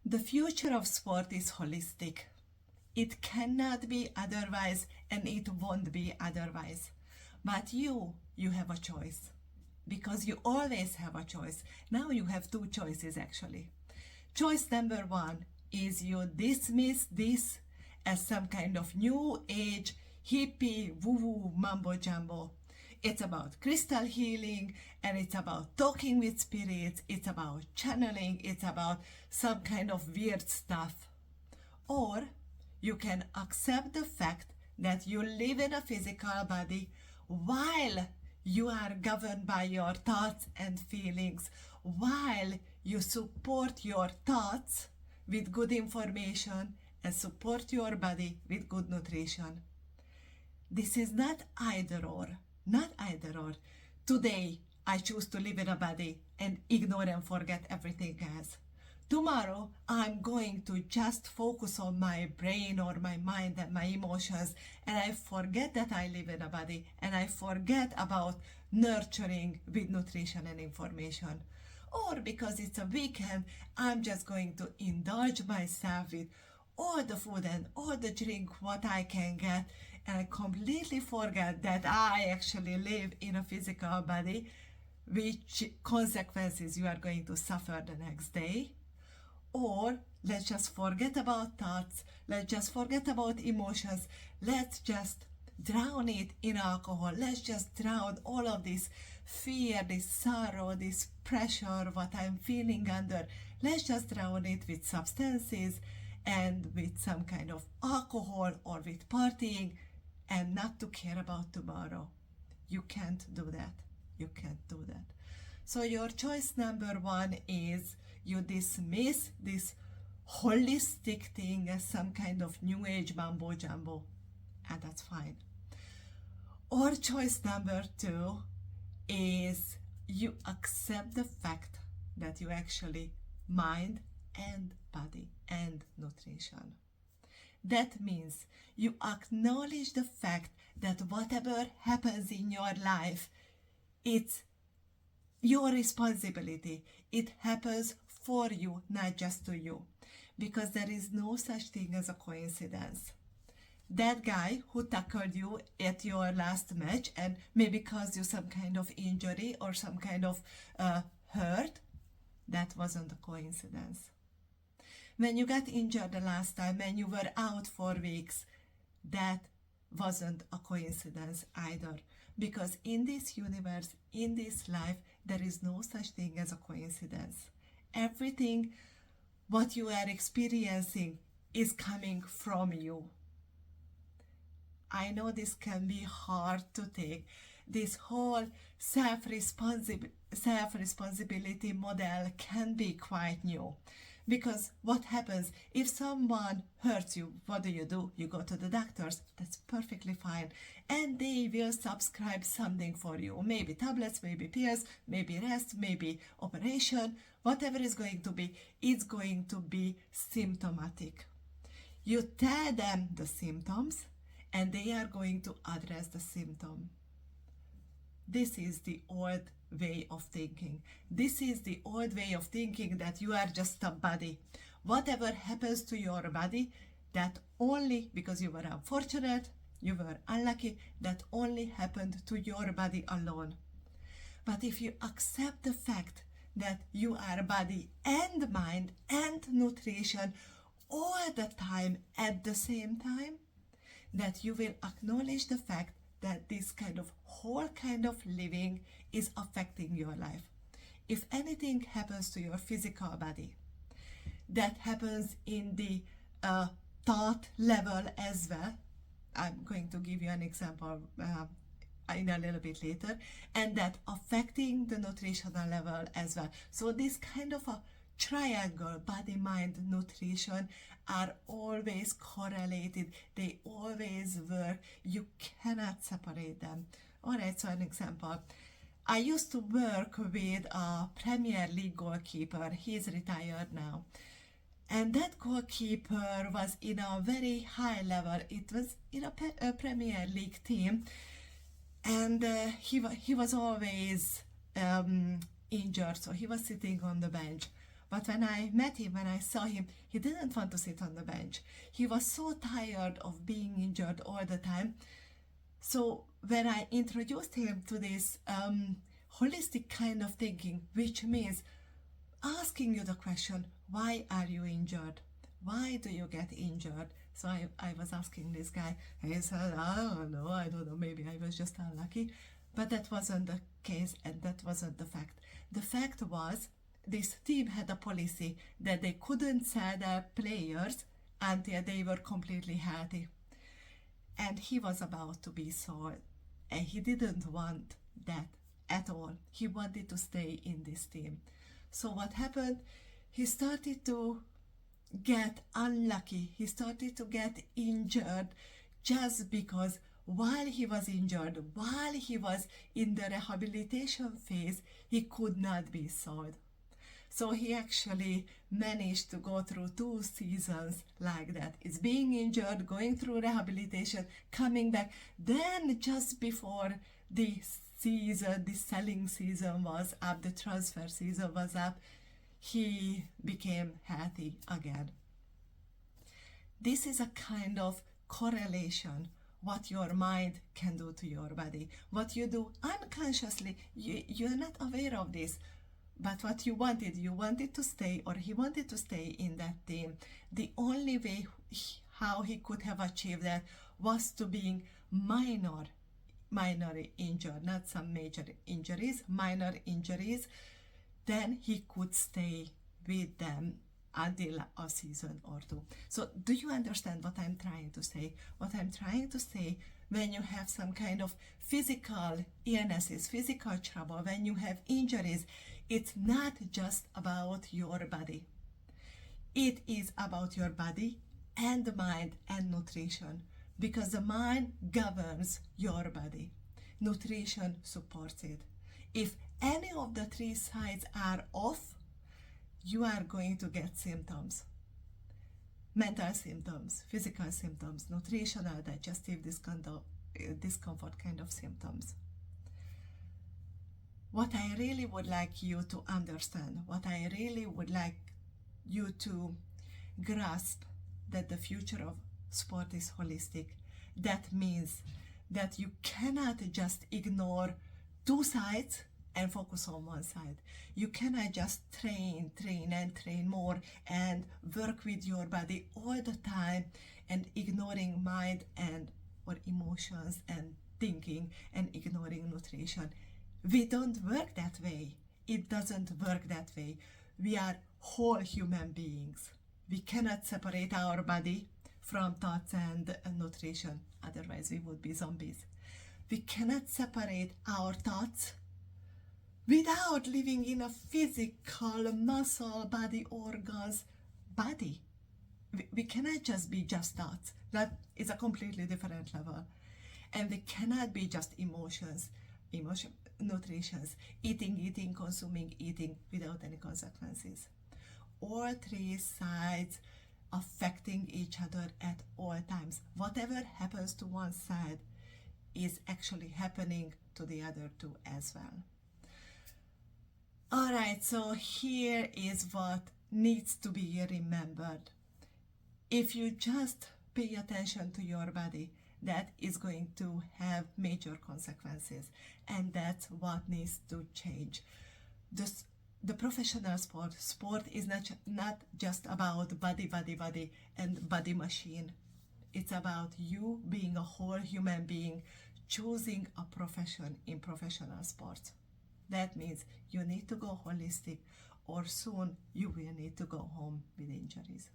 The future of sport is holistic. It cannot be otherwise and it won't be otherwise. But you have a choice. Because you always have a choice. Now you have two choices actually. Choice number one is you dismiss this as some kind of new age, hippie, woo-woo, mumbo-jumbo. It's about crystal healing and it's about talking with spirits, it's about channeling, it's about some kind of weird stuff. Or you can accept the fact that you live in a physical body while you are governed by your thoughts and feelings, while you support your thoughts with good information and support your body with good nutrition. This is not either or, not either or. Today, I choose to live in a body and ignore and forget everything else. Tomorrow, I'm going to just focus on my brain or my mind and my emotions, and I forget that I live in a body, and I forget about nurturing with nutrition and information. Or because it's a weekend, I'm just going to indulge myself with all the food and all the drink what I can get, and I completely forget that I actually live in a physical body, which consequences you are going to suffer the next day. Or let's just forget about thoughts, let's just forget about emotions, let's just drown it in alcohol, let's just drown all of this fear, this sorrow, this pressure, what I'm feeling under, let's just drown it with substances and with some kind of alcohol or with partying and not to care about tomorrow. You can't do that. You can't do that. So your choice number one is you dismiss this holistic thing as some kind of new age mumbo jumbo, and that's fine. Or choice number two is you accept the fact that you actually mind and body and nutrition. That means you acknowledge the fact that whatever happens in your life, it's your responsibility. It happens for you, not just to you. Because there is no such thing as a coincidence. That guy who tackled you at your last match and maybe caused you some kind of injury or some kind of hurt, that wasn't a coincidence. When you got injured the last time, when you were out for weeks, that wasn't a coincidence either. Because in this universe, in this life, there is no such thing as a coincidence. Everything what you are experiencing is coming from you. I know this can be hard to take. This whole self-responsibility model can be quite new. Because what happens if someone hurts you? What do? You go to the doctors. That's perfectly fine. And they will subscribe something for you. Maybe tablets, maybe pills, maybe rest, maybe operation. Whatever is going to be, it's going to be symptomatic. You tell them the symptoms and they are going to address the symptom. This is the old way of thinking. This is the old way of thinking that you are just a body. Whatever happens to your body, that only because you were unfortunate, you were unlucky, that only happened to your body alone. But if you accept the fact that you are body and mind and nutrition all the time at the same time, that you will acknowledge the fact that this kind of whole kind of living is affecting your life. If anything happens to your physical body, that happens in the thought level as well. I'm going to give you an example in a little bit later, and that affecting the nutritional level as well. So this kind of a triangle, body, mind, nutrition, are always correlated. They always work. You cannot separate them. Alright, so an example. I used to work with a Premier League goalkeeper. He's retired now. And that goalkeeper was in a very high level. It was in a Premier League team. And he was always injured, so he was sitting on the bench. But when I met him, when I saw him, he didn't want to sit on the bench. He was so tired of being injured all the time. So when I introduced him to this holistic kind of thinking, which means asking you the question, why are you injured? Why do you get injured? So I was asking this guy, and he said, I don't know, maybe I was just unlucky. But that wasn't the case, and that wasn't the fact. The fact was, this team had a policy that they couldn't sell their players until they were completely healthy. And he was about to be sold, and he didn't want that at all. He wanted to stay in this team. So what happened? He started to get unlucky. He started to get injured just because while he was injured, while he was in the rehabilitation phase, he could not be sold. So he actually managed to go through 2 seasons like that. It's being injured, going through rehabilitation, coming back. Then just before the season, the selling season was up, the transfer season was up, he became healthy again. This is a kind of correlation, what your mind can do to your body. What you do unconsciously, you're not aware of this. But what you wanted to stay, or he wanted to stay in that team. The only way how he could have achieved that was to being minor injured, not some major injuries, minor injuries. Then he could stay with them until a season or 2. So do you understand what I'm trying to say? What I'm trying to say, when you have some kind of physical illnesses, physical trouble, when you have injuries, it's not just about your body. It is about your body and the mind and nutrition, because the mind governs your body. Nutrition supports it. If any of the 3 sides are off, you are going to get symptoms. Mental symptoms, physical symptoms, nutritional, digestive discomfort kind of symptoms. What I really would like you to understand, what I really would like you to grasp, that the future of sport is holistic. That means that you cannot just ignore 2 sides and focus on one side. You cannot just train more and work with your body all the time and ignoring mind and or emotions and thinking and ignoring nutrition. We don't work that way. It doesn't work that way. We are whole human beings. We cannot separate our body from thoughts and nutrition. Otherwise, we would be zombies. We cannot separate our thoughts without living in a physical, muscle, body, organs, body. We cannot just be just thoughts. That is a completely different level. And we cannot be just emotions, nutritions, eating, consuming, eating without any consequences. All 3 sides affecting each other at all times. Whatever happens to one side is actually happening to the other 2 as well. Alright, so here is what needs to be remembered. If you just pay attention to your body, that is going to have major consequences, and that's what needs to change. The professional sport is not just about body and body machine. It's about you being a whole human being, choosing a profession in professional sports. That means you need to go holistic, or soon you will need to go home with injuries.